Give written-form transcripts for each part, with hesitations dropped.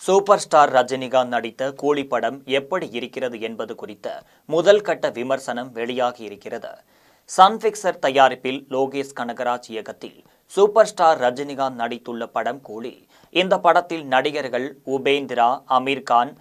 Super star Rajinikanth நடித்த கூலி படம் எப்படி இருக்கிறது என்பது குறித்த முதல் கட்ட விமர்சனம் வெளியாகி இருக்கிறது. சன்பிக்சர் தயாரிப்பில் லோகேஷ் கனகராஜ் இயக்கத்தில் சூப்பர் ஸ்டார் ரஜினிகாந்த் நடித்துள்ள படம் கூலி. இந்த படத்தில் நடிகர்கள் உபேந்திரா, அமீர்கான்,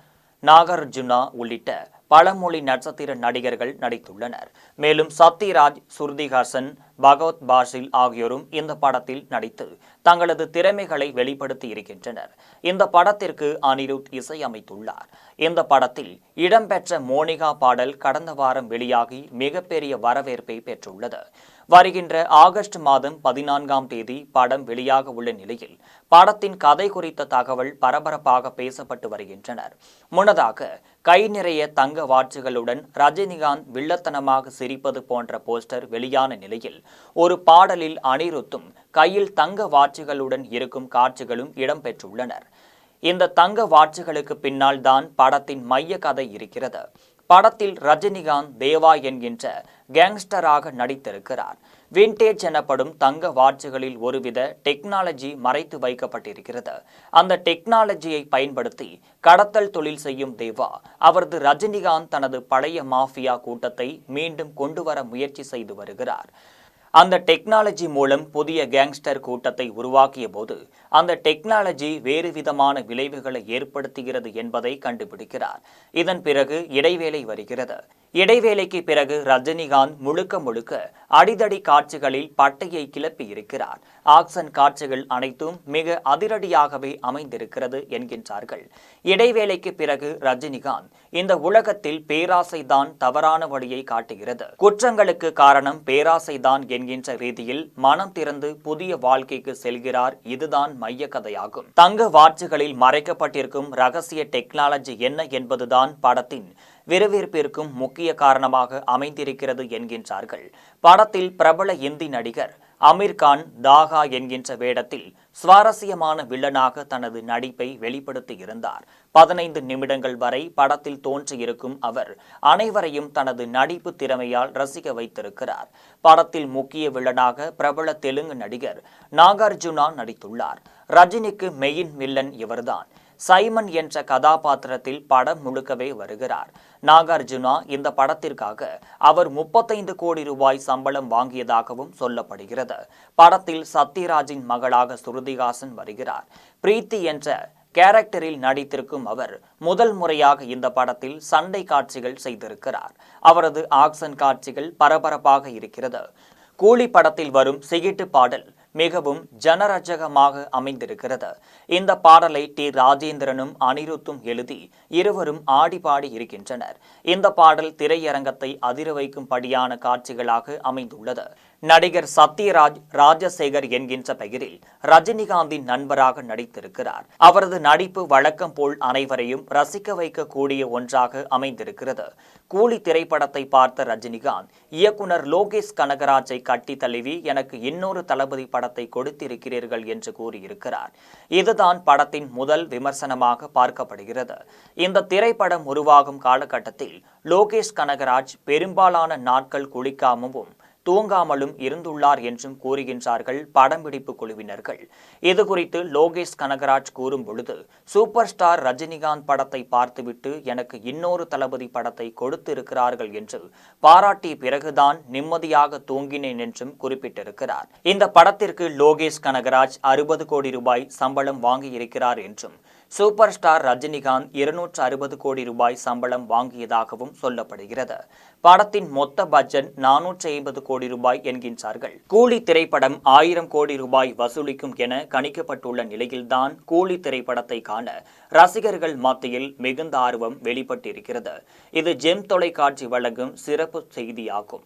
நாகார்ஜுனா உள்ளிட்ட பல மொழி நட்சத்திர நடிகர்கள் நடித்துள்ளனர். மேலும் சத்யராஜ், ஸ்ருதிஹாசன், பகவத் பாசில் ஆகியோரும் இந்த படத்தில் நடித்து தங்களது திறமைகளை வெளிப்படுத்தி இருக்கின்றனர். இந்த படத்திற்கு அனிருத் இசையமைத்துள்ளார். இந்த படத்தில் இடம்பெற்ற மோனிகா பாடல் கடந்த வாரம் வெளியாகி மிகப்பெரிய வரவேற்பை பெற்றுள்ளது. வருகின்ற ஆகஸ்ட் மாதம் 14ஆம் தேதி படம் வெளியாக உள்ள நிலையில் படத்தின் கதை குறித்த தகவல் பரபரப்பாக பேசப்பட்டு வருகின்றனர். முன்னதாக கை நிறைய தங்க வாட்சுகளுடன் ரஜினிகாந்த் வில்லத்தனமாக சிரிப்பது போன்ற போஸ்டர் வெளியான நிலையில் ஒரு பாடலில் அனிருத்தும் கையில் தங்க வாட்சுகளுடன் இருக்கும் காட்சிகளும் இடம்பெற்றுள்ளனர். இந்த தங்க வாட்சுகளுக்கு பின்னால் தான் படத்தின் மைய கதை இருக்கிறது. படத்தில் ரஜினிகாந்த் தேவா என்கின்ற கேங்ஸ்டராக நடித்திருக்கிறார். விண்டேஜ் எனப்படும் தங்க வாட்சுகளில் ஒருவித டெக்னாலஜி மறைத்து வைக்கப்பட்டிருக்கிறது. அந்த டெக்னாலஜியை பயன்படுத்தி கடத்தல் தொழில் செய்யும் தேவா அவரது ரஜினிகாந்த் தனது பழைய மாஃபியா கூட்டத்தை மீண்டும் கொண்டு வர முயற்சி செய்து வருகிறார். அந்த டெக்னாலஜி மூலம் புதிய கேங்ஸ்டர் கூட்டத்தை உருவாக்கிய போது அந்த டெக்னாலஜி வேறு விதமான விளைவுகளை ஏற்படுத்துகிறது என்பதை கண்டுபிடிக்கிறார். இதன் பிறகு இடைவேளை வருகிறது. இடைவேளைக்கு பிறகு ரஜினிகாந்த் முழுக்க அடிதடி காட்சிகளில் பட்டையை கிளப்பி இருக்கிறார். ஆக்சன் காட்சிகள் அனைத்தும் மிக அதிரடியாகவே அமைந்திருக்கிறது என்கின்றார்கள். இடைவேளைக்கு பிறகு ரஜினிகாந்த் இந்த உலகத்தில் பேராசைதான் தவறான வழியை காட்டுகிறது, குற்றங்களுக்கு காரணம் பேராசைதான் என்கின்ற ரீதியில் மனம் திறந்து புதிய வாழ்க்கைக்கு செல்கிறார். இதுதான் மைய கதையாகும். தங்க வாட்சுகளில் மறைக்கப்பட்டிருக்கும் ரகசிய டெக்னாலஜி என்ன என்பதுதான் படத்தின் விறுவிறுப்பிற்கும் முக்கிய காரணமாக அமைந்திருக்கிறது என்கின்றார்கள். படத்தில் பிரபல இந்தி நடிகர் அமீர்கான் தாகா என்கின்ற வேடத்தில் சுவாரஸ்யமான வில்லனாக தனது நடிப்பை வெளிப்படுத்தி இருந்தார். 15 நிமிடங்கள் வரை படத்தில் தோன்றியிருக்கும் அவர் அனைவரையும் தனது நடிப்பு திறமையால் ரசிக்க வைத்திருக்கிறார். படத்தில் முக்கிய வில்லனாக பிரபல தெலுங்கு நடிகர் நாகார்ஜுனா நடித்துள்ளார். ரஜினிக்கு மெயின் வில்லன் இவர்தான். சைமன் என்ற கதாபாத்திரத்தில் படம் முழுக்கவே வருகிறார். நாகார்ஜுனா இந்த படத்திற்காக அவர் 35 கோடி ரூபாய் சம்பளம் வாங்கியதாகவும் சொல்லப்படுகிறது. படத்தில் சத்யராஜின் மகளாக ஸ்ருதிஹாசன் வருகிறார். பிரீத்தி என்ற கேரக்டரில் நடித்திருக்கும் அவர் முதல் முறையாக இந்த படத்தில் சண்டை காட்சிகள் செய்திருக்கிறார். அவரது ஆக்சன் காட்சிகள் பரபரப்பாக இருக்கிறது. கூலி படத்தில் வரும் சிகிட்டு பாடல் மிகவும் ஜனரஜகமாக அமைந்திருக்கிறது. இந்த பாடலை டி. ராஜேந்திரனும் அனிருத்தும் எழுதி இருவரும் ஆடி பாடி இருக்கின்றனர். இந்த பாடல் திரையரங்கத்தை அதிர வைக்கும்படியான காட்சிகளாக அமைந்துள்ளது. நடிகர் சத்யராஜ் ராஜசேகர் என்கின்ற பெயரில் ரஜினிகாந்தின் நண்பராக நடித்திருக்கிறார். அவரது நடிப்பு வழக்கம் போல் அனைவரையும் ரசிக்க வைக்கக்கூடிய ஒன்றாக அமைந்திருக்கிறது. கூலி திரைப்படத்தை பார்த்த ரஜினிகாந்த் இயக்குனர் லோகேஷ் கனகராஜை கட்டி தழுவி எனக்கு இன்னொரு தளபதி படத்தை கொடுத்திருக்கிறீர்கள் என்று கூறியிருக்கிறார். இதுதான் படத்தின் முதல் விமர்சனமாக பார்க்கப்படுகிறது. இந்த திரைப்படம் உருவாகும் காலகட்டத்தில் லோகேஷ் கனகராஜ் பெரும்பாலான நாட்கள் குளிக்காமலும் தூங்காமலும் இருந்துள்ளார் என்றும் கூறுகின்றார்கள் படம்பிடிப்பு குழுவினர்கள். இது குறித்து லோகேஷ் கனகராஜ் கூறும் பொழுது, சூப்பர் ஸ்டார் ரஜினிகாந்த் படத்தை பார்த்துவிட்டு எனக்கு இன்னொரு தளபதி படத்தை கொடுத்திருக்கிறார்கள் என்று பாராட்டிய பிறகுதான் நிம்மதியாக தூங்கினேன் என்றும் குறிப்பிட்டிருக்கிறார். இந்த படத்திற்கு லோகேஷ் கனகராஜ் 60 கோடி ரூபாய் சம்பளம் வாங்கியிருக்கிறார் என்றும் சூப்பர் ஸ்டார் ரஜினிகாந்த் 260 கோடி ரூபாய் சம்பளம் வாங்கியதாகவும் சொல்லப்படுகிறது. படத்தின் மொத்த பட்ஜெட் 450 கோடி ரூபாய் என்கின்றார்கள். கூலி திரைப்படம் 1000 கோடி ரூபாய் வசூலிக்கும் என கணிக்கப்பட்டுள்ள நிலையில்தான் கூலி திரைப்படத்தை காண ரசிகர்கள் மத்தியில் மிகுந்த ஆர்வம் வெளிப்பட்டிருக்கிறது. இது ஜெம் தொலைக்காட்சி வழங்கும் சிறப்பு செய்தியாகும்.